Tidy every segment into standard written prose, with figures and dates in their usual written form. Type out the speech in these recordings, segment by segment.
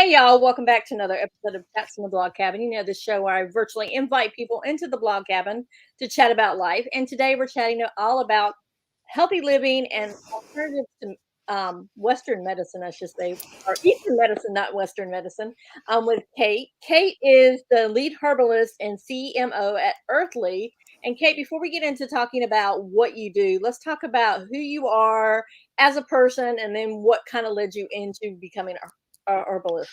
Hey y'all, welcome back to another episode of Chats in the Blog Cabin. You know, this show where I virtually invite people into the blog cabin to chat about life. And today we're chatting all about healthy living and alternatives to Western medicine, I should say, or Eastern medicine, not Western medicine, with Kate. Kate is the lead herbalist and CMO at Earthley. And Kate, before we get into talking about what you do, let's talk about who you are as a person and then what kind of led you into becoming a herbalist.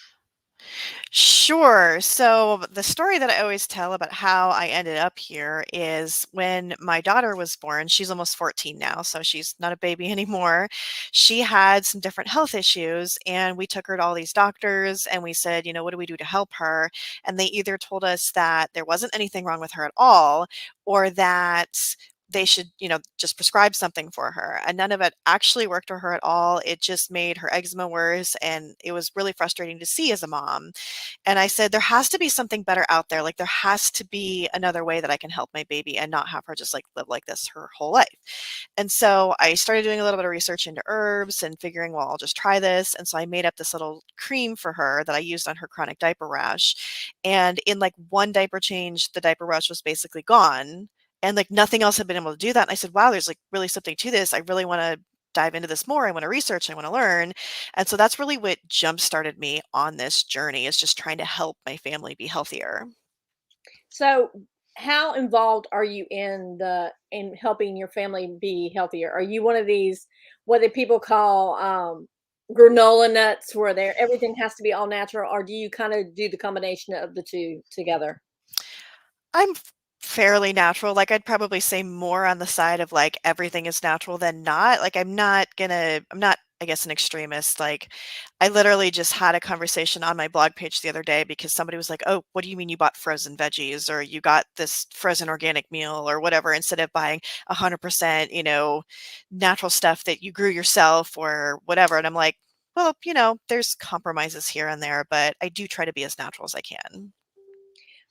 Sure. So the story that I always tell about how I ended up here is when my daughter was born. She's almost 14 now, so she's not a baby anymore. She had some different health issues, and we took her to all these doctors and we said, what do we do to help her? And they either told us that there wasn't anything wrong with her at all, or that they should, just prescribe something for her. And none of it actually worked for her at all. It just made her eczema worse. And it was really frustrating to see as a mom. And I said, there has to be something better out there. Like, there has to be another way that I can help my baby and not have her just like live like this her whole life. And so I started doing a little bit of research into herbs and figuring, well, I'll just try this. And so I made up this little cream for her that I used on her chronic diaper rash. And in like one diaper change, the diaper rash was basically gone. And like nothing else had been able to do that. And I said, wow, there's like really something to this. I really want to dive into this more. I want to research, I want to learn. And so that's really what jump started me on this journey, is just trying to help my family be healthier. So, how involved are you in helping your family be healthier? Are you one of these what do people call granola nuts where everything has to be all natural, or do you kind of do the combination of the two together? I'm fairly natural. Like, I'd probably say more on the side of like everything is natural than not. Like, I'm not, I guess, an extremist. Like, I literally just had a conversation on my blog page the other day because somebody was like, oh, what do you mean you bought frozen veggies, or you got this frozen organic meal or whatever, instead of buying 100%, natural stuff that you grew yourself or whatever. And I'm like, well, there's compromises here and there, but I do try to be as natural as I can.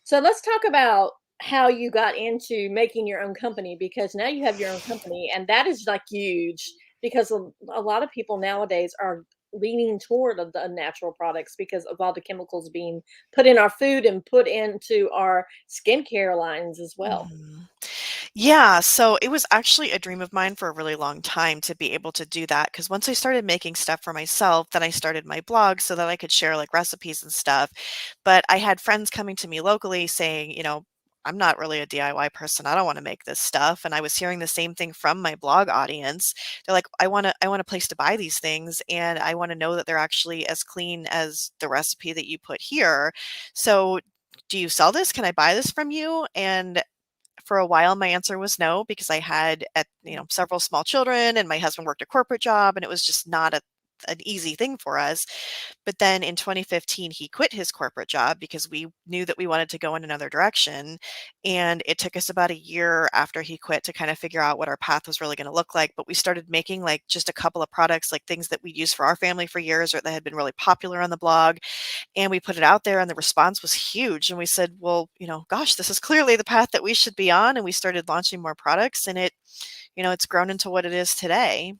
So let's talk about how you got into making your own company, because now you have your own company and that is like huge because a lot of people nowadays are leaning toward the natural products because of all the chemicals being put in our food and put into our skincare lines as well. Mhm. Yeah, so it was actually a dream of mine for a really long time to be able to do that. Because once I started making stuff for myself, then I started my blog so that I could share like recipes and stuff. But I had friends coming to me locally saying, I'm not really a DIY person. I don't want to make this stuff. And I was hearing the same thing from my blog audience. They're like, I want a place to buy these things, and I want to know that they're actually as clean as the recipe that you put here. So do you sell this? Can I buy this from you? And for a while, my answer was no, because I had several small children, and my husband worked a corporate job, and it was just not an easy thing for us. But then in 2015, he quit his corporate job because we knew that we wanted to go in another direction. And it took us about a year after he quit to kind of figure out what our path was really going to look like. But we started making like just a couple of products, like things that we'd used for our family for years or that had been really popular on the blog. And we put it out there, and the response was huge. And we said, well, gosh, this is clearly the path that we should be on. And we started launching more products, and it's grown into what it is today.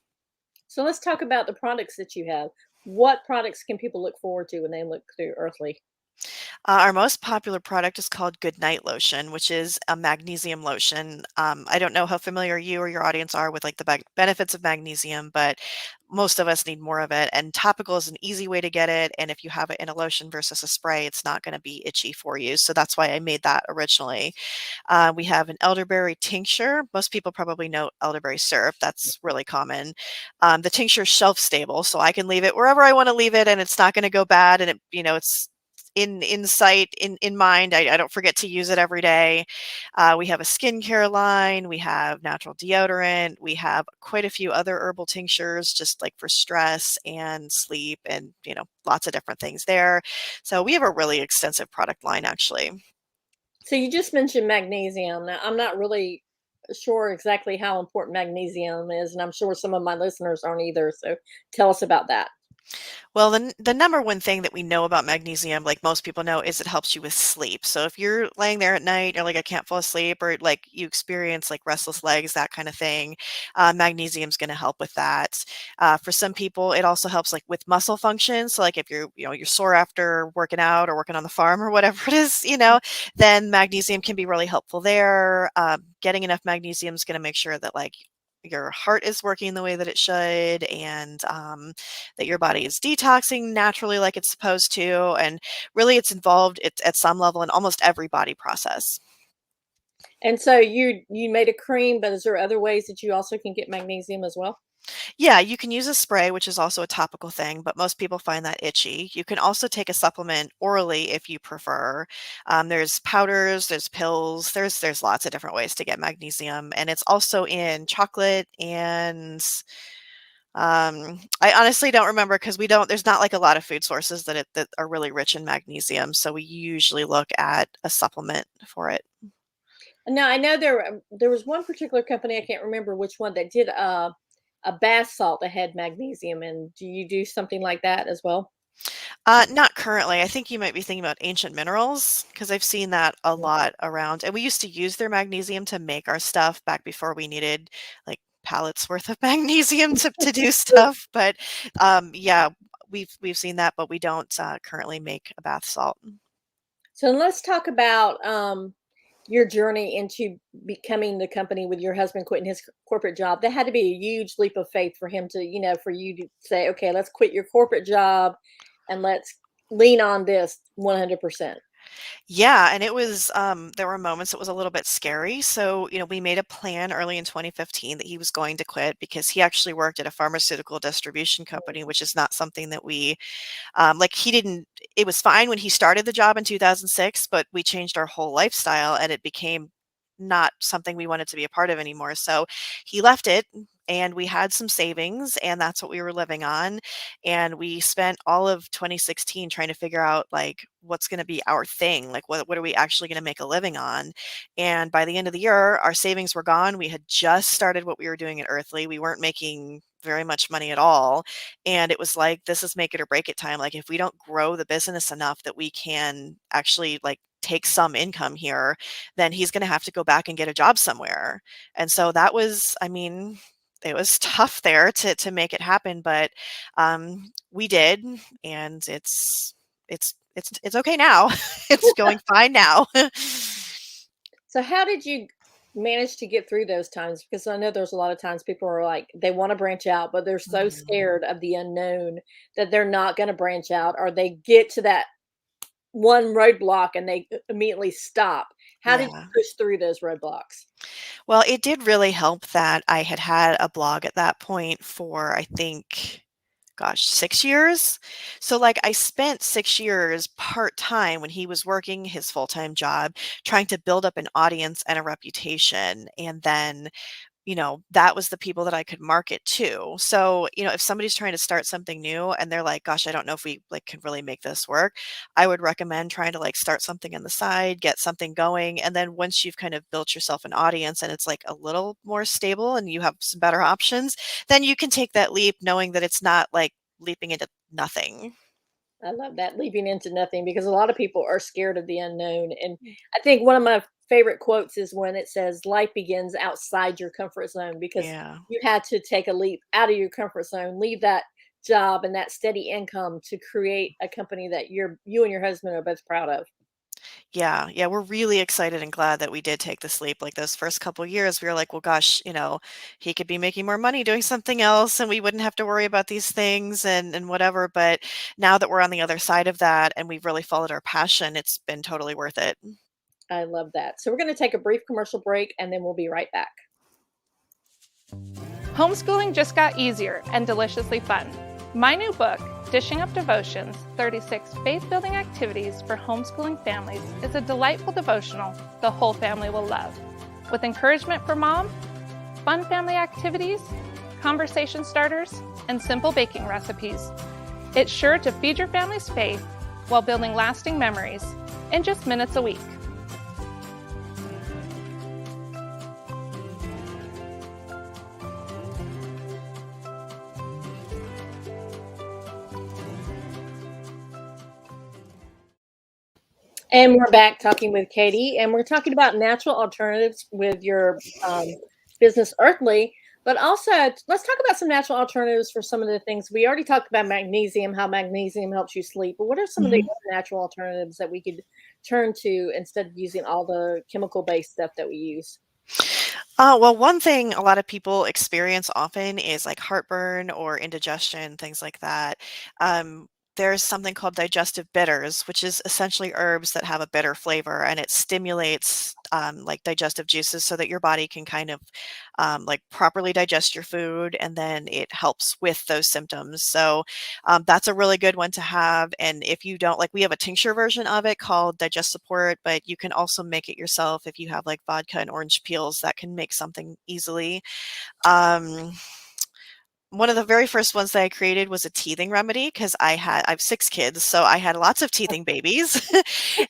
So let's talk about the products that you have. What products can people look forward to when they look through Earthly? Our most popular product is called Good Night Lotion, which is a magnesium lotion. I don't know how familiar you or your audience are with like the benefits of magnesium, but most of us need more of it. And topical is an easy way to get it. And if you have it in a lotion versus a spray, it's not going to be itchy for you. So that's why I made that originally. We have an elderberry tincture. Most people probably know elderberry syrup. That's really common. The tincture is shelf stable, so I can leave it wherever I want to leave it, and it's not going to go bad. And it's in sight, in mind. I don't forget to use it every day. We have a skincare line. We have natural deodorant. We have quite a few other herbal tinctures, just like for stress and sleep, and lots of different things there. So we have a really extensive product line, actually. So you just mentioned magnesium. Now, I'm not really sure exactly how important magnesium is, and I'm sure some of my listeners aren't either. So tell us about that. Well, the number one thing that we know about magnesium, like most people know, is it helps you with sleep. So if you're laying there at night, you're like, I can't fall asleep, or like you experience like restless legs, that kind of thing, magnesium's going to help with that. For some people, it also helps like with muscle function. So like if you're sore after working out or working on the farm or whatever it is, then magnesium can be really helpful there. Getting enough magnesium is going to make sure that like your heart is working the way that it should, and that your body is detoxing naturally like it's supposed to. And really, it's involved at some level in almost every body process. And so you made a cream, but is there other ways that you also can get magnesium as well? Yeah, you can use a spray, which is also a topical thing, but most people find that itchy. You can also take a supplement orally if you prefer. There's powders, there's pills, there's lots of different ways to get magnesium, and it's also in chocolate and I honestly don't remember because there's not like a lot of food sources that are really rich in magnesium, so we usually look at a supplement for it. Now I know there was one particular company, I can't remember which one, that did a bath salt that had magnesium. And do you do something like that as well? Not currently. I think you might be thinking about Ancient Minerals because I've seen that a Mm. lot around, and we used to use their magnesium to make our stuff back before we needed like pallets worth of magnesium to do stuff. But yeah, we've seen that, but we don't currently make a bath salt. So let's talk about your journey into becoming the company with your husband quitting his corporate job. That had to be a huge leap of faith for him to, for you to say, okay, let's quit your corporate job and let's lean on this 100%. Yeah, and it was there were moments it was a little bit scary. So, we made a plan early in 2015 that he was going to quit because he actually worked at a pharmaceutical distribution company, which is not something that we like he didn't it was fine when he started the job in 2006, but we changed our whole lifestyle and it became not something we wanted to be a part of anymore. So he left it and we had some savings and that's what we were living on. And we spent all of 2016 trying to figure out like what's going to be our thing, like what are we actually going to make a living on. And by the end of the year, our savings were gone. We had just started what we were doing at Earthley. We weren't making very much money at all. And it was like, this is make it or break it time. Like if we don't grow the business enough that we can actually like take some income here, then he's going to have to go back and get a job somewhere. And so that was, I mean, it was tough there to make it happen, but we did, and it's okay now. It's going fine now. So how did you manage to get through those times? Because I know there's a lot of times people are like, they want to branch out, but they're so Mhm. scared of the unknown that they're not going to branch out, or they get to that one roadblock and they immediately stop. How did Yeah. you push through those roadblocks? Well, it did really help that I had had a blog at that point for, I think, gosh, 6 years. So, like, I spent 6 years part-time when he was working his full-time job, trying to build up an audience and a reputation, and then that was the people that I could market to. So, if somebody's trying to start something new and they're like, gosh, I don't know if we like can really make this work, I would recommend trying to like start something on the side, get something going. And then once you've kind of built yourself an audience and it's like a little more stable and you have some better options, then you can take that leap knowing that it's not like leaping into nothing. I love that, leaping into nothing, because a lot of people are scared of the unknown. And I think one of my favorite quotes is when it says, life begins outside your comfort zone, because Yeah. you had to take a leap out of your comfort zone, leave that job and that steady income to create a company that you and your husband are both proud of. Yeah, yeah, we're really excited and glad that we did take the leap. Like those first couple years, we were like, well, gosh, he could be making more money doing something else and we wouldn't have to worry about these things and whatever. But now that we're on the other side of that and we've really followed our passion, it's been totally worth it. I love that. So we're going to take a brief commercial break and then we'll be right back. Homeschooling just got easier and deliciously fun. My new book, Dishing Up Devotions, 36 Faith-Building Activities for Homeschooling Families, is a delightful devotional the whole family will love. With encouragement for mom, fun family activities, conversation starters, and simple baking recipes. It's sure to feed your family's faith while building lasting memories in just minutes a week. And we're back talking with Katie, and we're talking about natural alternatives with your business Earthley. But also, let's talk about some natural alternatives for some of the things we already talked about. Magnesium, how magnesium helps you sleep. But what are some of the Mhm. other natural alternatives that we could turn to instead of using all the chemical-based stuff that we use? Well, one thing a lot of people experience often is like heartburn or indigestion, things like that. Um, there's something called digestive bitters, which is essentially herbs that have a bitter flavor, and it stimulates like digestive juices so that your body can kind of like properly digest your food, and then it helps with those symptoms. So that's a really good one to have. And if you don't like, we have a tincture version of it called Digest Support, but you can also make it yourself if you have like vodka and orange peels that can make something easily. Um, One of the very first ones that I created was a teething remedy because I have 6 kids, so I had lots of teething babies,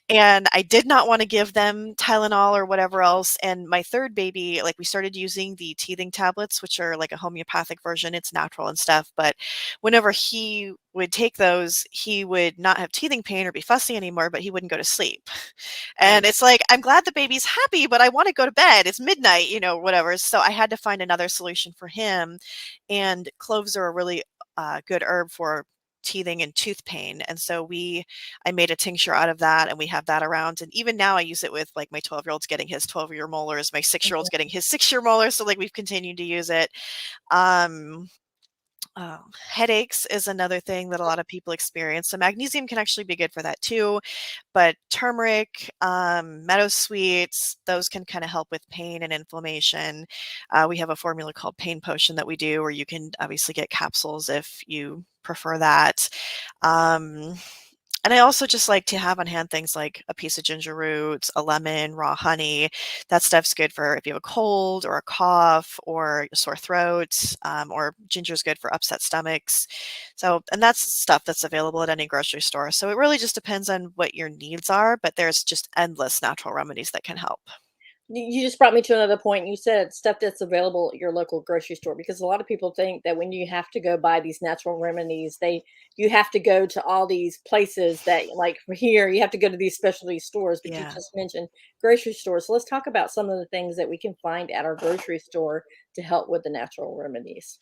and I did not wanna give them Tylenol or whatever else, and my 3rd baby, like, we started using the teething tablets, which are like a homeopathic version, it's natural and stuff, but whenever he would take those, he would not have teething pain or be fussy anymore, but he wouldn't go to sleep. And Right. it's like, I'm glad the baby's happy, but I wanna go to bed, it's midnight, whatever, so I had to find another solution for him, and cloves are a really good herb for teething and tooth pain. And so I made a tincture out of that, and we have that around. And even now, I use it with like my 12-year-old's getting his 12-year molars, my 6-year-old's getting his 6-year molars. So like we've continued to use it. Um, Headaches is another thing that a lot of people experience. So magnesium can actually be good for that too. But turmeric, meadowsweets, those can kind of help with pain and inflammation. We have a formula called Pain Potion that we do, where you can obviously get capsules if you prefer that. Um, and I also just like to have on hand things like a piece of ginger root, a lemon, raw honey. That stuff's good for if you have a cold or a cough or a sore throat, or ginger's good for upset stomachs. So, and that's stuff that's available at any grocery store. So it really just depends on what your needs are, but there's just endless natural remedies that can help. You just brought me to another point. You said stuff that's available at your local grocery store because a lot of people think that when you have to go buy these natural remedies, you have to go to all these places that like for here you have to go to these specialty stores, but you Yeah. just mentioned grocery stores. So let's talk about some of the things that we can find at our grocery store to help with the natural remedies.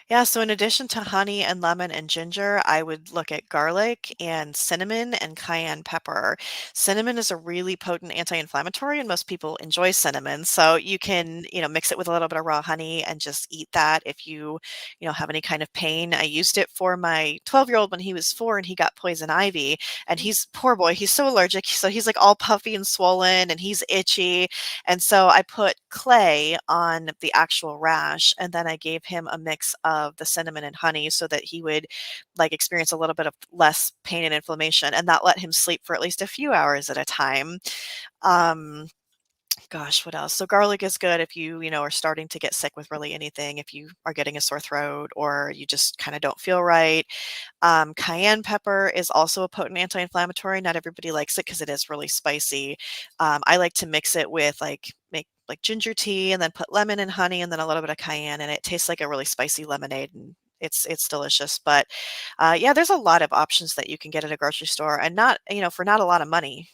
Yeah, so in addition to honey and lemon and ginger, I would look at garlic and cinnamon and cayenne pepper. Cinnamon is a really potent anti-inflammatory, and most people enjoy cinnamon. So you can, mix it with a little bit of raw honey and just eat that if have any kind of pain. I used it for my 12-year-old when he was 4 and he got poison ivy. And he's poor boy, he's so allergic. So he's like all puffy and swollen and he's itchy. And so I put clay on the actual rash, and then I gave him a mix of the cinnamon and honey so that he would like experience a little bit of less pain and inflammation, and that let him sleep for at least a few hours at a time. Um, Gosh, what else? So garlic is good if you are starting to get sick with really anything, if you are getting a sore throat or you just kind of don't feel right. Cayenne pepper is also a potent anti-inflammatory. Not everybody likes it because it is really spicy. I like to mix it with make like ginger tea and then put lemon and honey and then a little bit of cayenne, and it tastes like a really spicy lemonade, and it's delicious. But yeah, there's a lot of options that you can get at a grocery store, and not for not a lot of money.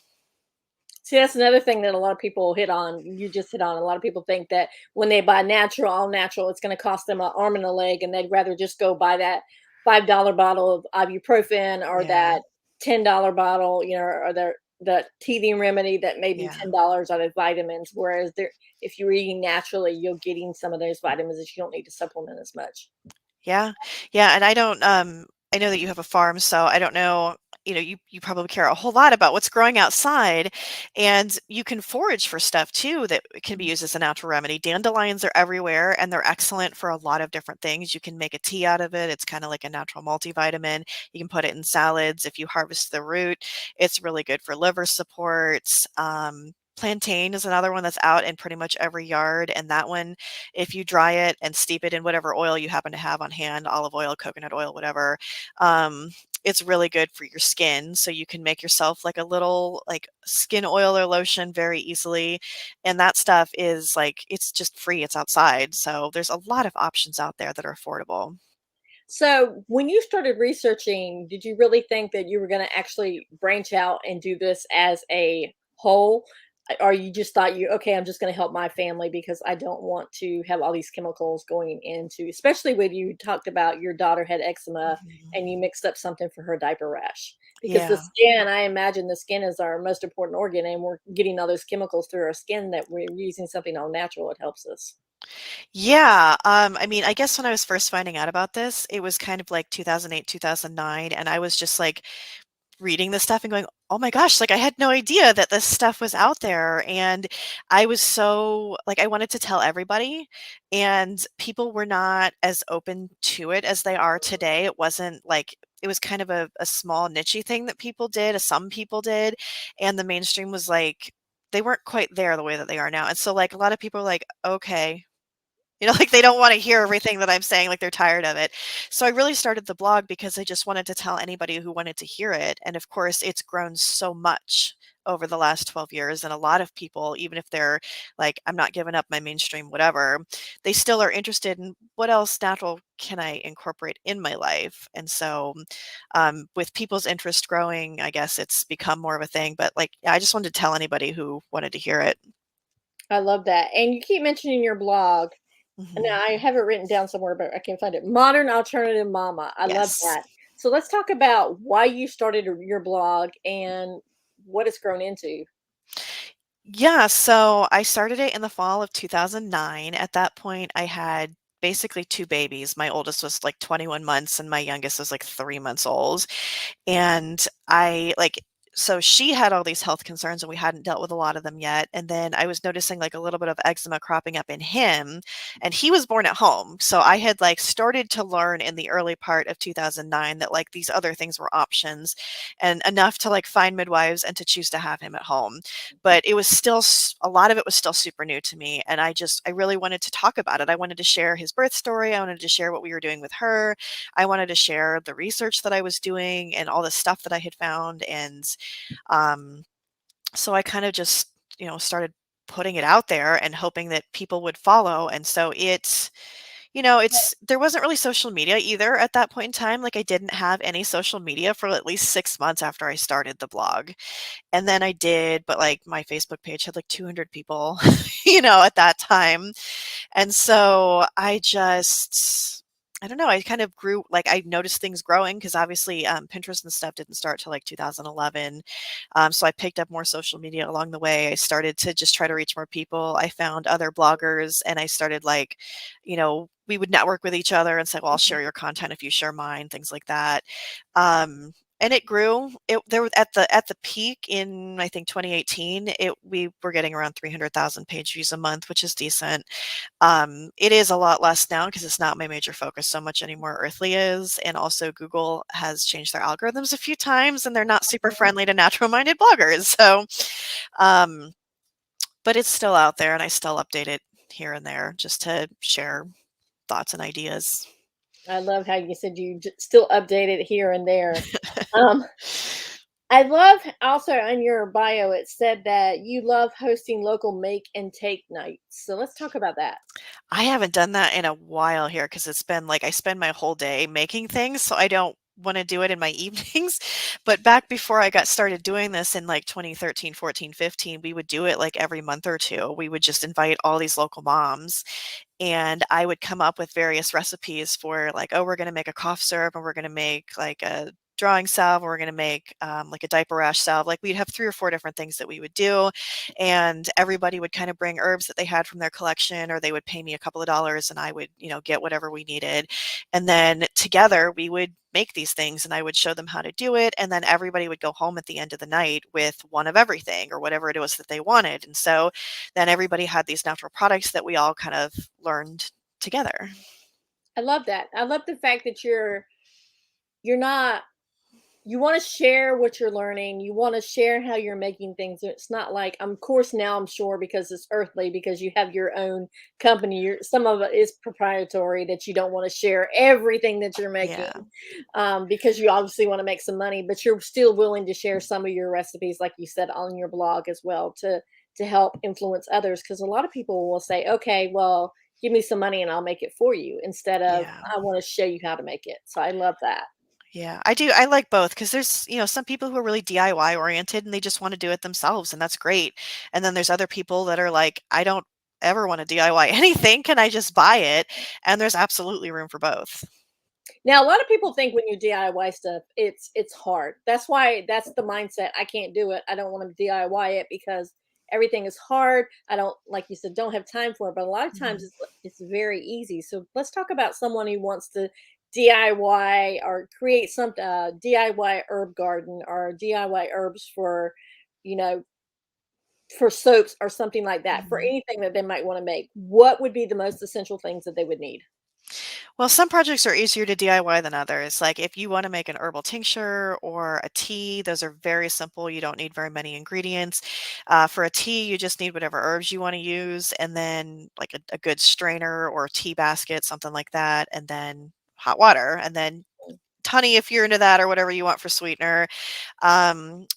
See, that's another thing that a lot of people hit on. You just hit on. A lot of people think that when they buy natural, all natural, it's going to cost them an arm and a leg, and they'd rather just go buy that $5 bottle of ibuprofen or Yeah, that $10 bottle, or the teething remedy that may be yeah. $10 out of vitamins. Whereas there, if you're eating naturally, you're getting some of those vitamins that you don't need to supplement as much. Yeah. Yeah, and I don't, I know that you have a farm, so I don't know, you probably care a whole lot about what's growing outside, and you can forage for stuff too that can be used as a natural remedy. Dandelions are everywhere, and they're excellent for a lot of different things. You can make a tea out of it. It's kind of like a natural multivitamin. You can put it in salads if you harvest the root. It's really good for liver support. Plantain is another one that's out in pretty much every yard, and that one, if you dry it and steep it in whatever oil you happen to have on hand, olive oil, coconut oil, whatever, um, it's really good for your skin. So you can make yourself like a little like skin oil or lotion very easily. And that stuff is like, it's just free, it's outside. So there's a lot of options out there that are affordable. So when you started researching, did you really think that you were going to actually branch out and do this as a whole? Or you just thought okay, I'm just going to help my family because I don't want to have all these chemicals going into, especially when you talked about your daughter had eczema Mhm. and you mixed up something for her diaper rash. Because the Yeah. skin, I imagine the skin is our most important organ, and we're getting all those chemicals through our skin that we're using something all natural. It helps us. Yeah, I mean, I guess when I was first finding out about this, it was kind of like 2008, 2009, and I was just like reading this stuff and going, "Oh my gosh, like I had no idea that this stuff was out there." And I was so like I wanted to tell everybody, and people were not as open to it as they are today. It wasn't like it was kind of a small nichey thing that people did, some people did, and the mainstream was like they weren't quite there the way that they are now. And so like a lot of people are like, "Okay, like they don't want to hear everything that I'm saying, like they're tired of it." So I really started the blog because I just wanted to tell anybody who wanted to hear it. And of course, it's grown so much over the last 12 years. And a lot of people, even if they're like, I'm not giving up my mainstream, whatever, they still are interested in what else natural can I incorporate in my life. And so with people's interest growing, I guess it's become more of a thing. But like, yeah, I just wanted to tell anybody who wanted to hear it. I love that. And you keep mentioning your blog. And Mhm. I have it written down somewhere, but I can't find it. Modern Alternative Mama. I love Yes. that. So let's talk about why you started your blog and what it's grown into. Yeah, so I started it in the fall of 2009. At that point, I had basically 2 babies. My oldest was like 21 months and my youngest was like 3 months old. And I like so she had all these health concerns and we hadn't dealt with a lot of them yet. And then I was noticing like a little bit of eczema cropping up in him, and he was born at home. So I had like started to learn in the early part of 2009 that like these other things were options, and enough to like find midwives and to choose to have him at home. But it was still a lot of it was still super new to me, and I really wanted to talk about it. I wanted to share his birth story. I wanted to share what we were doing with her. I wanted to share the research that I was doing and all the stuff that I had found. And um, so I kind of just, started putting it out there and hoping that people would follow. And so there wasn't really social media either at that point in time. Like I didn't have any social media for at least 6 months after I started the blog. And then I did, but like my Facebook page had like 200 people, at that time. And so I don't know, I kind of grew, like I noticed things growing because obviously Pinterest and stuff didn't start till like 2011. So I picked up more social media along the way. I started to just try to reach more people. I found other bloggers and I started like, we would network with each other and say, well, I'll share your content if you share mine, things like that. And it grew. There was at the peak in I think 2018. We were getting around 300,000 page views a month, which is decent. It is a lot less now because it's not my major focus so much anymore. Earthly is, and also Google has changed their algorithms a few times, and they're not super friendly to natural-minded bloggers. So, um, but it's still out there, and I still update it here and there just to share thoughts and ideas. I love how you said you still update it here and there. Um, I love also on your bio, it said that you love hosting local make and take nights. So let's talk about that. I haven't done that in a while here because it's been like I spend my whole day making things, so I don't want to do it in my evenings. But back before I got started doing this in like 2013, 14, 15, we would do it like every month or two. We would just invite all these local moms, and I would come up with various recipes for like, oh, we're going to make a cough syrup, and we're going to make like a drawing salve, and we're going to make like a diaper rash salve. Like we'd have 3 or 4 different things that we would do, and everybody would kind of bring herbs that they had from their collection, or they would pay me a couple of dollars, and I would, get whatever we needed, and then together we would make these things, and I would show them how to do it, and then everybody would go home at the end of the night with one of everything or whatever it was that they wanted. And so then everybody had these natural products that we all kind of learned together. I love that. I love the fact that you're not you want to share what you're learning. You want to share how you're making things. It's not like, of course, now I'm sure because it's Earthly, because you have your own company. Some of it is proprietary that you don't want to share everything that you're making, Yeah. because you obviously want to make some money, but you're still willing to share some of your recipes, like you said, on your blog as well to help influence others. Because a lot of people will say, okay, well, give me some money and I'll make it for you instead of Yeah. I want to show you how to make it. So I love that. Yeah, I do. I like both because there's, some people who are really DIY oriented and they just want to do it themselves, and that's great. And then there's other people that are like, I don't ever want to DIY anything. Can I just buy it? And there's absolutely room for both. Now, a lot of people think when you DIY stuff, it's hard. That's the mindset. I can't do it. I don't want to DIY it because everything is hard. I don't, like you said, don't have time for it. But a lot of times Mhm. it's very easy. So let's talk about someone who wants to DIY or create some DIY herb garden or DIY herbs for, you know, for soaps or something like that. For Mhm. anything that they might want to make, what would be the most essential things that they would need? Well, some projects are easier to DIY than others. Like if you want to make an herbal tincture or a tea, those are very simple. You don't need very many ingredients. For a tea, you just need whatever herbs you want to use, and then like a good strainer or a tea basket, something like that, and then hot water, and then honey if you're into that or whatever you want for sweetener.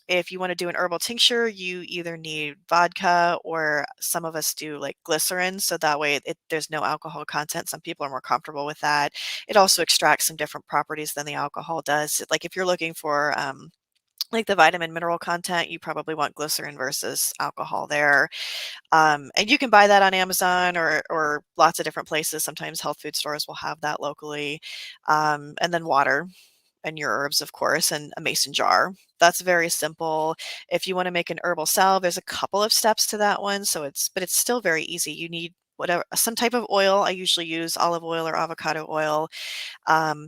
If you want to do an herbal tincture, you either need vodka or some of us do like glycerin, so that way there's no alcohol content. Some people are more comfortable with that. It also extracts some different properties than the alcohol does. Like if you're looking for like the vitamin mineral content, you probably want glycerin versus alcohol there. And you can buy that on Amazon or lots of different places. Sometimes health food stores will have that locally. And then water and your herbs, of course, and a mason jar. That's very simple. If you want to make an herbal salve, there's a couple of steps to that one. But it's still very easy. You need whatever, some type of oil. I usually use olive oil or avocado oil.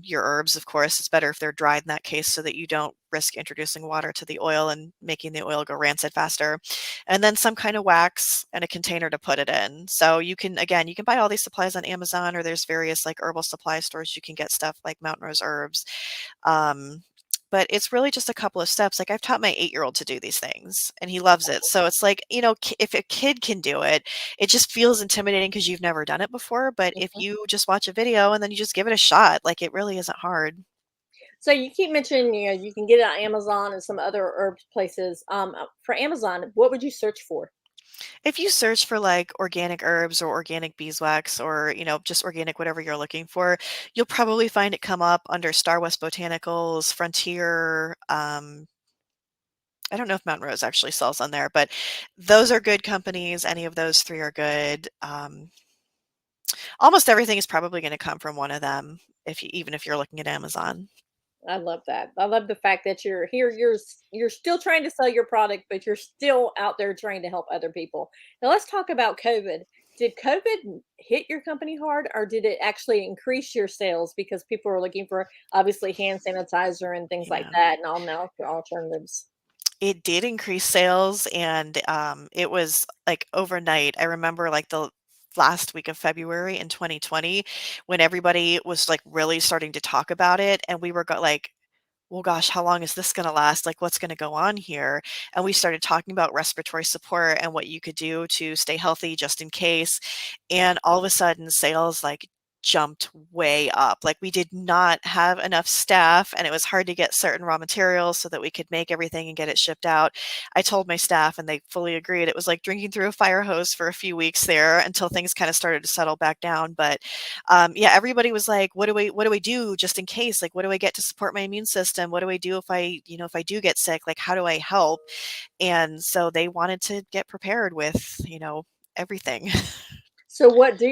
Your herbs, of course, it's better if they're dried in that case so that you don't risk introducing water to the oil and making the oil go rancid faster. And then some kind of wax and a container to put it in. So again, you can buy all these supplies on Amazon, or there's various like herbal supply stores. You can get stuff like Mountain Rose Herbs. Um, but it's really just a couple of steps. Like I've taught my 8-year-old to do these things and he loves it. So it's like, if a kid can do it, it just feels intimidating because you've never done it before. But if Mhm. you just watch a video and then you just give it a shot, like it really isn't hard. So you keep mentioning, you can get it on Amazon and some other herb places. For Amazon, what would you search for? If you search for like organic herbs or organic beeswax or, just organic, whatever you're looking for, you'll probably find it come up under Star West Botanicals, Frontier. I don't know if Mountain Rose actually sells on there, but those are good companies. Any of those three are good. Almost everything is probably going to come from one of them, even if you're looking at Amazon. I love that. I love the fact that you're here. You're still trying to sell your product, but you're still out there trying to help other people. Now let's talk about COVID. Did COVID hit your company hard, or did it actually increase your sales because people are looking for obviously hand sanitizer and things like Yeah. that, and all now alternatives? It did increase sales, and it was like overnight. I remember like the last week of February in 2020 when everybody was like really starting to talk about it, and we were like, well, gosh, how long is this going to last? Like, what's going to go on here? And we started talking about respiratory support and what you could do to stay healthy just in case. And all of a sudden, sales like jumped way up. Like, we did not have enough staff, and it was hard to get certain raw materials so that we could make everything and get it shipped out. I told my staff, and they fully agreed. It was like drinking through a fire hose for a few weeks there until things kind of started to settle back down. But yeah, everybody was like, what do I do just in case? Like, what do I get to support my immune system? What do I do if I do get sick? Like, how do I help? And so they wanted to get prepared with, everything. So what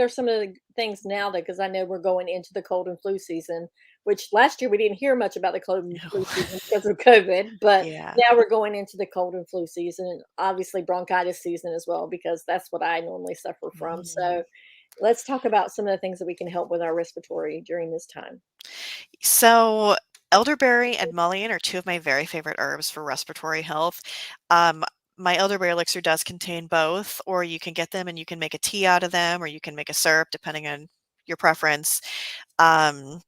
are some of the things now that, because I know we're going into the cold and flu season, which last year we didn't hear much about the cold and No. flu season because of COVID, but Yeah. now we're going into the cold and flu season and obviously bronchitis season as well, because that's what I normally suffer from. Mhm. So let's talk about some of the things that we can help with our respiratory during this time. So elderberry and mullein are two of my very favorite herbs for respiratory health. Um, my elderberry elixir does contain both, or you can get them and you can make a tea out of them, or you can make a syrup depending on your preference. Um,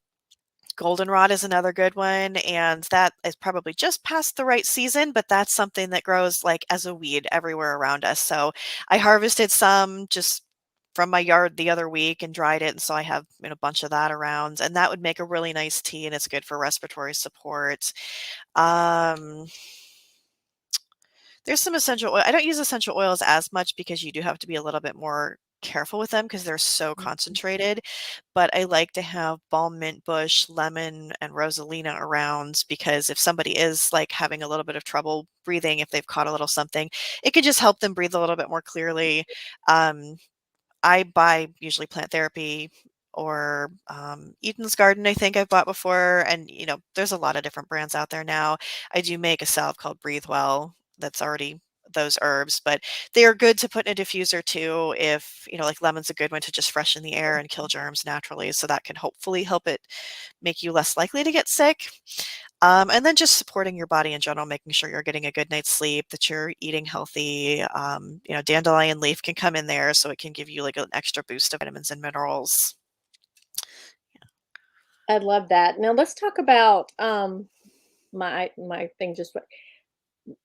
Goldenrod is another good one, and that is probably just past the right season, but that's something that grows like as a weed everywhere around us. So I harvested some just from my yard the other week and dried it, and so I have a bunch of that around, and that would make a really nice tea, and it's good for respiratory support. Um, there's some essential oil. I don't use essential oils as much because you do have to be a little bit more careful with them because they're so concentrated, but I like to have balm, mint bush, lemon, and rosalina around because if somebody is like having a little bit of trouble breathing, if they've caught a little something, it could just help them breathe a little bit more clearly. Um, I buy usually Plant Therapy or Eden's Garden, I think I've bought before. And, there's a lot of different brands out there now. I do make a salve called Breathe Well that's already those herbs, but they are good to put in a diffuser too if, like lemon's a good one to just freshen the air and kill germs naturally. So that can hopefully help it make you less likely to get sick. And then just supporting your body in general, making sure you're getting a good night's sleep, that you're eating healthy. Dandelion leaf can come in there, so it can give you like an extra boost of vitamins and minerals. I love that. Now let's talk about my thing just went.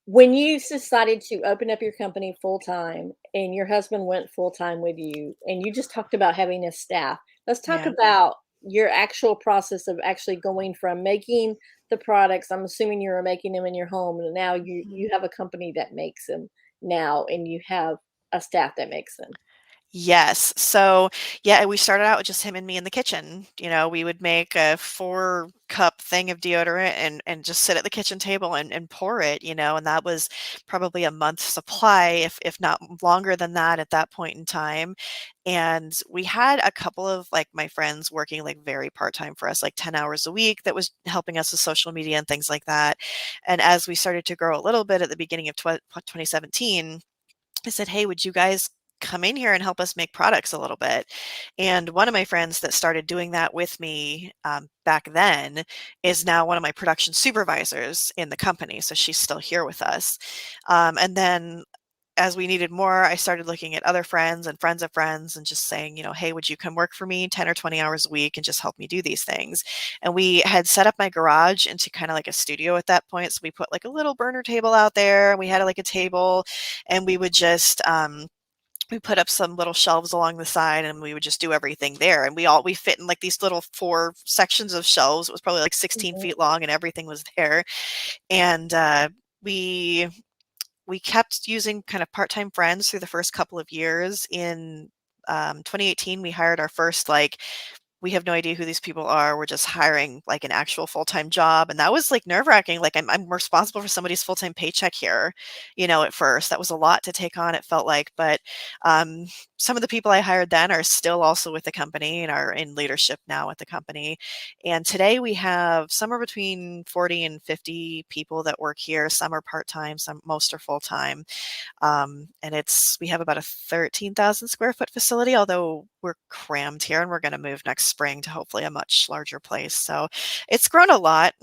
When you decided to open up your company full time and your husband went full time with you, and you just talked about having a staff, let's talk Yeah. about your actual process of actually going from making the products. I'm assuming you were making them in your home, and now you have a company that makes them now, and you have a staff that makes them. Yes. So, yeah, we started out with just him and me in the kitchen. We would make a 4-cup thing of deodorant and just sit at the kitchen table and pour it, and that was probably a month's supply, if not longer than that at that point in time. And we had a couple of like my friends working like very part-time for us, like 10 hours a week, that was helping us with social media and things like that. And as we started to grow a little bit at the beginning of 2017, I said, "Hey, would you guys come in here and help us make products a little bit?" And one of my friends that started doing that with me back then is now one of my production supervisors in the company. So she's still here with us. And then as we needed more, I started looking at other friends and friends of friends and just saying, "Hey, would you come work for me 10 or 20 hours a week and just help me do these things?" And we had set up my garage into kind of like a studio at that point. So we put like a little burner table out there. We had like a table, and we would just we put up some little shelves along the side, and we would just do everything there. And we fit in like these little 4 sections of shelves. It was probably like 16 Mhm. feet long, and everything was there. And we we kept using kind of part-time friends through the first couple of years. In 2018, we hired our first like we have no idea who these people are. We're just hiring like an actual full-time job. And that was like nerve-wracking. Like I'm responsible for somebody's full-time paycheck here, at first. That was a lot to take on, it felt like. But um, some of the people I hired then are still also with the company and are in leadership now at the company. And today we have somewhere between 40 and 50 people that work here. Some are part-time, most are full-time. And we have about a 13,000 square foot facility, although we're crammed here and we're going to move next spring to hopefully a much larger place. So it's grown a lot,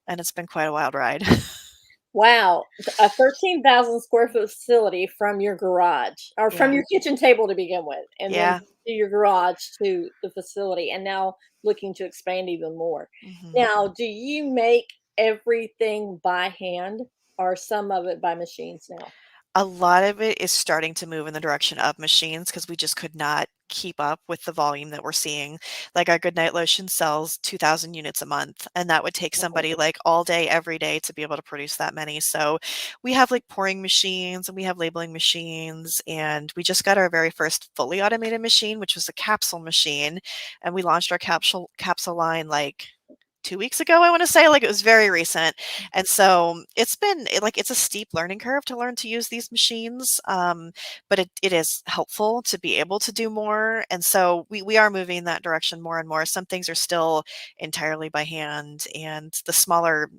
and it's been quite a wild ride. Wow, a 13,000 square foot facility from your garage or from Yeah. your kitchen table to begin with, and then Yeah. to your garage to the facility, and now looking to expand even more. Mhm. Now, do you make everything by hand or some of it by machines now? A lot of it is starting to move in the direction of machines because we just could not keep up with the volume that we're seeing. Like our Goodnight lotion sells 2,000 units a month, and that would take Wow. somebody like all day, every day to be able to produce that many. So we have like pouring machines and we have labeling machines, and we just got our very first fully automated machine, which was a capsule machine, and we launched our capsule line like 2 weeks ago, I wanna say, like, it was very recent, and so it's a steep learning curve to learn to use these machines, but it is helpful to be able to do more, and so we are moving in that direction more and more. Some things are still entirely by hand, and the smaller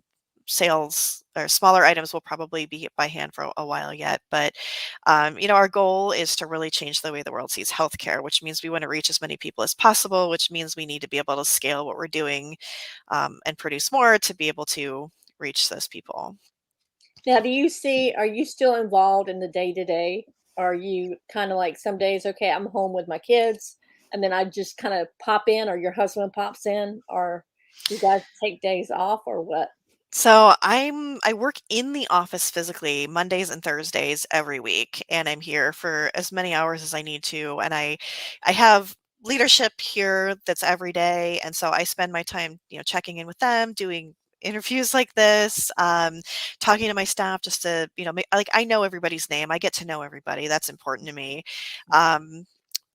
sales or smaller items will probably be by hand for a while yet, but, our goal is to really change the way the world sees healthcare, which means we wanna reach as many people as possible, which means we need to be able to scale what we're doing and produce more to be able to reach those people. Now, are you still involved in the day to day? Are you kind of like some days, okay, I'm home with my kids, and then I just kind of pop in, or your husband pops in, or do you guys take days off, or what? So I work in the office physically Mondays and Thursdays every week, and I'm here for as many hours as I need to. And I have leadership here that's every day, and so I spend my time, checking in with them, doing interviews like this, talking to my staff just to, like I know everybody's name. I get to know everybody. That's important to me. Um,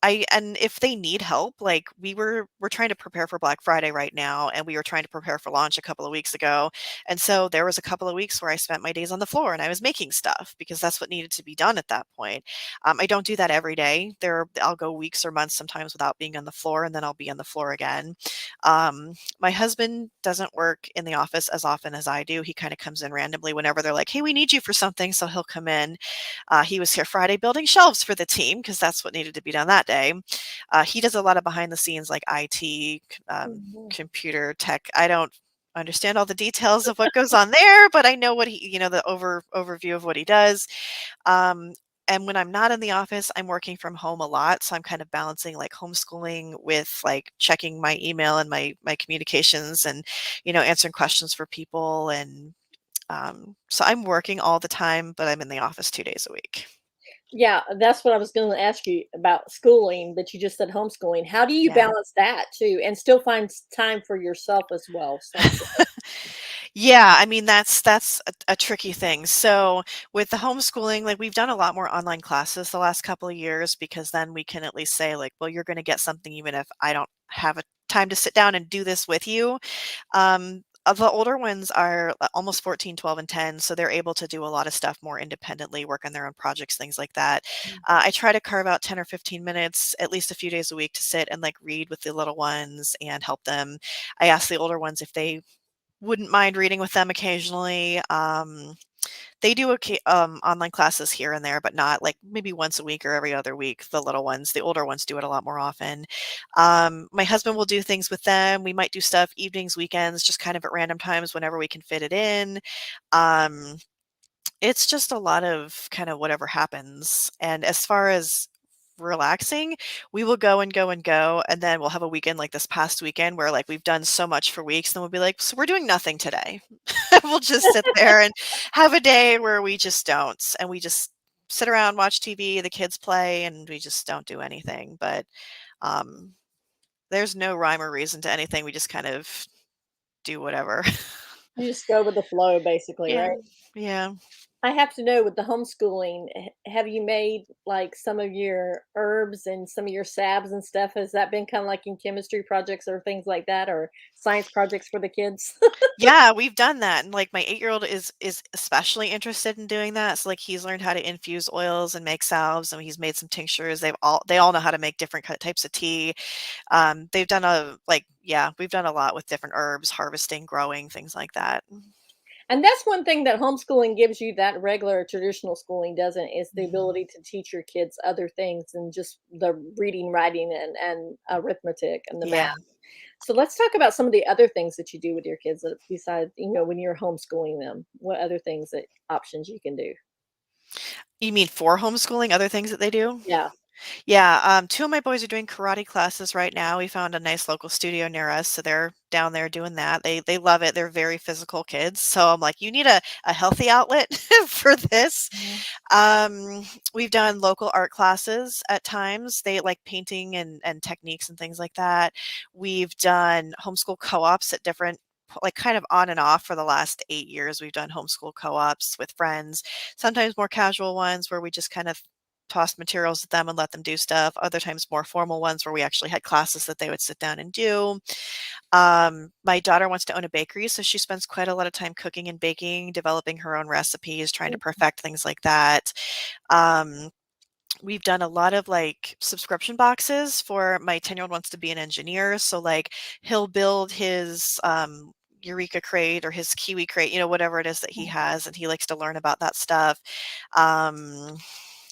And if they need help, like we're trying to prepare for Black Friday right now, and we were trying to prepare for launch a couple of weeks ago. And so there was a couple of weeks where I spent my days on the floor and I was making stuff because that's what needed to be done at that point. I don't do that every day. I'll go weeks or months sometimes without being on the floor, and then I'll be on the floor again. My husband doesn't work in the office as often as I do. He kind of comes in randomly whenever they're like, "Hey, we need you for something," so he'll come in. He was here Friday building shelves for the team because that's what needed to be done that day. He does a lot of behind the scenes like IT, Mhm. computer tech. I don't understand all the details of what goes on there, but I know what the overview of what he does. Um, and when I'm not in the office, I'm working from home a lot, so I'm kind of balancing like homeschooling with like checking my email and my communications, and answering questions for people. And so I'm working all the time, but I'm in the office 2 days a week. Yeah, that's what I was gonna ask you about schooling, but you just said homeschooling. How do you Yeah. balance that too and still find time for yourself as well, self-care? Yeah, I mean, that's a tricky thing. So with the homeschooling, like we've done a lot more online classes the last couple of years, because then we can at least say like, well, you're going to get something even if I don't have a time to sit down and do this with you. The older ones are almost 14, 12, and 10, so they're able to do a lot of stuff more independently, work on their own projects, things like that. I try to carve out 10 or 15 minutes at least a few days a week to sit and like read with the little ones and help them. I ask the older ones if they wouldn't mind reading with them occasionally. They do online classes here and there, but not like maybe once a week or every other week. The little ones, the older ones do it a lot more often. My husband will do things with them. We might do stuff evenings, weekends, just kind of at random times whenever we can fit it in. Um, it's just a lot of kind of whatever happens. And as far as relaxing, we will go and go and go, and then we'll have a weekend like this past weekend where like we've done so much for weeks, then we'll be like, so we're doing nothing today. We'll just sit there and have a day where we just don't, and we just sit around, watch TV, the kids play, and we just don't do anything. But um, there's no rhyme or reason to anything. We just kind of do whatever. You just go with the flow basically, Yeah. right? Yeah. I have to know with the homeschooling, have you made like some of your herbs and some of your salves and stuff? Has that been kind of like in chemistry projects or things like that, or science projects for the kids? Yeah, we've done that, and, like, my 8-year-old is especially interested in doing that, so, like, he's learned how to infuse oils and make salves, and he's made some tinctures. They all know how to make different types of tea. They've done yeah, we've done a lot with different herbs, harvesting, growing, things like that. And that's one thing that homeschooling gives you that regular traditional schooling doesn't, is the Mhm. ability to teach your kids other things than just the reading, writing, and arithmetic and the math. Yeah. So let's talk about some of the other things that you do with your kids besides, when you're homeschooling them. What other things that options you can do? You mean for homeschooling, other things that they do? Yeah. Yeah, 2 of my boys are doing karate classes right now. We found a nice local studio near us, so they're down there doing that. They love it. They're very physical kids, so I'm like, "You need a healthy outlet for this." Mhm. Um, we've done local art classes at times. They like painting and techniques and things like that. We've done homeschool co-ops at different like kind of on and off for the last 8 years. We've done homeschool co-ops with friends, sometimes more casual ones where we just kind of tossed materials at them and let them do stuff. Other times more formal ones where we actually had classes that they would sit down and do. My daughter wants to own a bakery, so she spends quite a lot of time cooking and baking, developing her own recipes, trying to perfect things like that. Um, we've done a lot of like subscription boxes for my 10-year-old wants to be an engineer. So like he'll build his Eureka crate or his Kiwi crate, whatever it is that he has, and he likes to learn about that stuff. Um,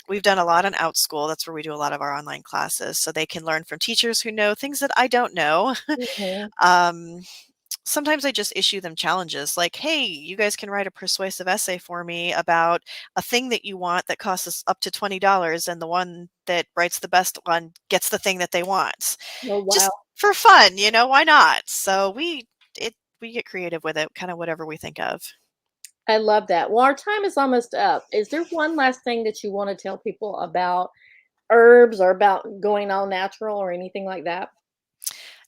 we've done a lot on Outschool. That's where we do a lot of our online classes. So they can learn from teachers who know things that I don't know. Mhm. um, Sometimes I just issue them challenges like, hey, you guys can write a persuasive essay for me about a thing that you want that costs us up to $20, and the one that writes the best one gets the thing that they want. Oh, wow. Just for fun, why not? So we get creative with it, kind of whatever we think of. I love that. Well, our time is almost up. Is there one last thing that you want to tell people about herbs or about going all natural or anything like that?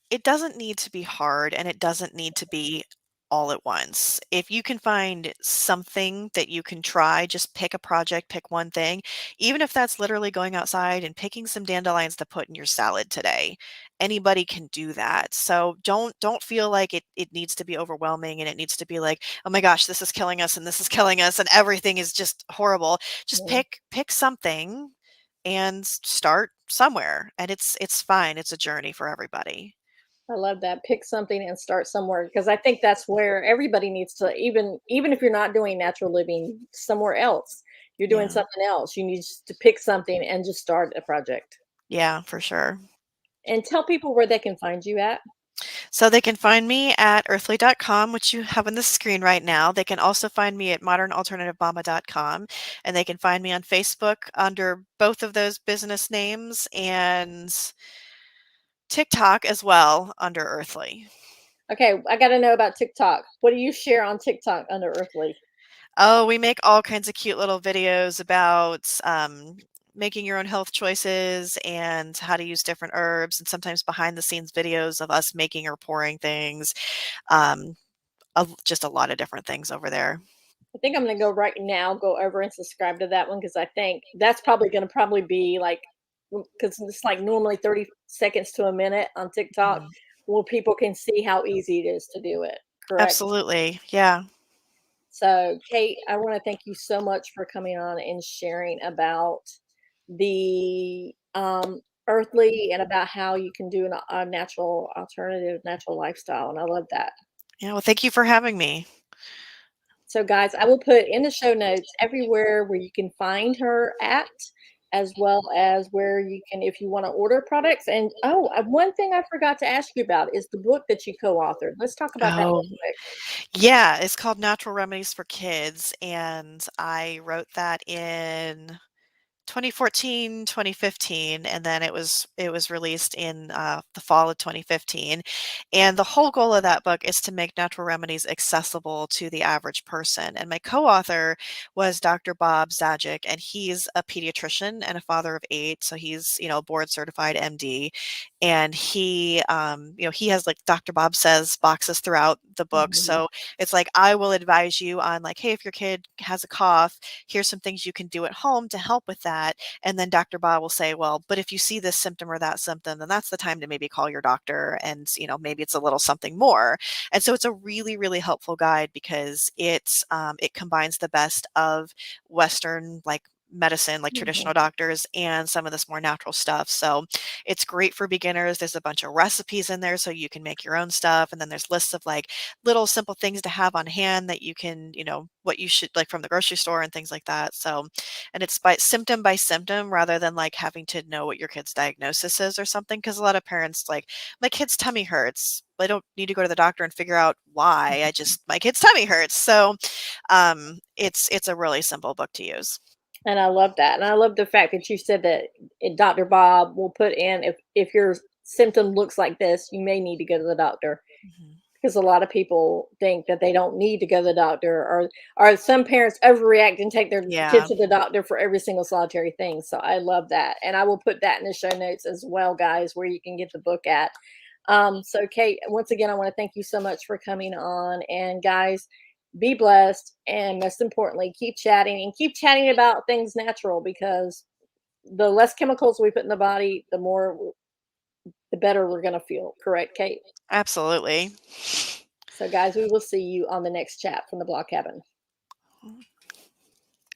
It doesn't need to be hard, and it doesn't need to be all at once. If you can find something that you can try, just pick a project, pick one thing, even if that's literally going outside and picking some dandelions to put in your salad today. Anybody can do that. So don't feel like it needs to be overwhelming and it needs to be like, oh my gosh, this is killing us and this is killing us and everything is just horrible. Just Yeah. pick something and start somewhere. And it's fine. It's a journey for everybody. I love that. Pick something and start somewhere, because I think that's where everybody needs to, even if you're not doing natural living somewhere else, you're doing Yeah. something else. You need to pick something and just start a project. Yeah, for sure. And tell people where they can find you at. So they can find me at earthley.com, which you have on the screen right now. They can also find me at modernalternativemama.com, and they can find me on Facebook under both of those business names and TikTok as well under Earthley. Okay, I got to know about TikTok. What do you share on TikTok under Earthley? Oh, we make all kinds of cute little videos about making your own health choices and how to use different herbs, and sometimes behind the scenes videos of us making or pouring things. Um, just a lot of different things over there. I think I'm going to go right now, go over and subscribe to that one, because I think that's probably going to probably be like, because it's like normally 30 seconds to a minute on TikTok, Mhm. where people can see how easy it is to do it. Correct. Absolutely. Yeah. So, Kate, I want to thank you so much for coming on and sharing about the earthly, and about how you can do a natural alternative, natural lifestyle. And I love that. Yeah. Well, thank you for having me. So, guys, I will put in the show notes everywhere where you can find her at, as well as where you can, if you want to order products. And one thing I forgot to ask you about is the book that you co-authored. Let's talk about that Oh, real quick. yeah. It's called Natural Remedies for Kids. And I wrote that in 2014, 2015, and then it was released in the fall of 2015. And the whole goal of that book is to make natural remedies accessible to the average person. And my co-author was Dr. Bob Zajac, and he's a pediatrician and a father of 8, so he's board certified MD. And he has, like Dr. Bob says, boxes throughout the book. Mhm. So it's like I will advise you on, like, hey, if your kid has a cough, here's some things you can do at home to help with that. And then Dr. Bob will say, well, but if you see this symptom or that symptom, then that's the time to maybe call your doctor, and maybe it's a little something more. And so it's a really, really helpful guide because it combines the best of Western, like, medicine, like Mhm. traditional doctors, and some of this more natural stuff. So it's great for beginners. There's a bunch of recipes in there so you can make your own stuff, and then there's lists of, like, little simple things to have on hand that you can, what you should, like, from the grocery store and things like that. So, and it's by symptom rather than, like, having to know what your kid's diagnosis is or something, because a lot of parents, like, my kid's tummy hurts. I don't need to go to the doctor and figure out why. My kid's tummy hurts. So it's a really simple book to use. And I love that. And I love the fact that you said that Dr. Bob will put in, if your symptom looks like this, you may need to go to the doctor. Mhm. Because a lot of people think that they don't need to go to the doctor, or some parents overreact and take their kid Yeah, to the doctor for every single solitary thing. So I love that. And I will put that in the show notes as well, guys, where you can get the book at. So, Kate, once again, I want to thank you so much for coming on. And guys, be blessed. And most importantly, keep chatting about things natural, because the less chemicals we put in the body, the better we're going to feel. Correct, Kate? absolutely. So, guys, we will see you on the next chat from the Block Cabin.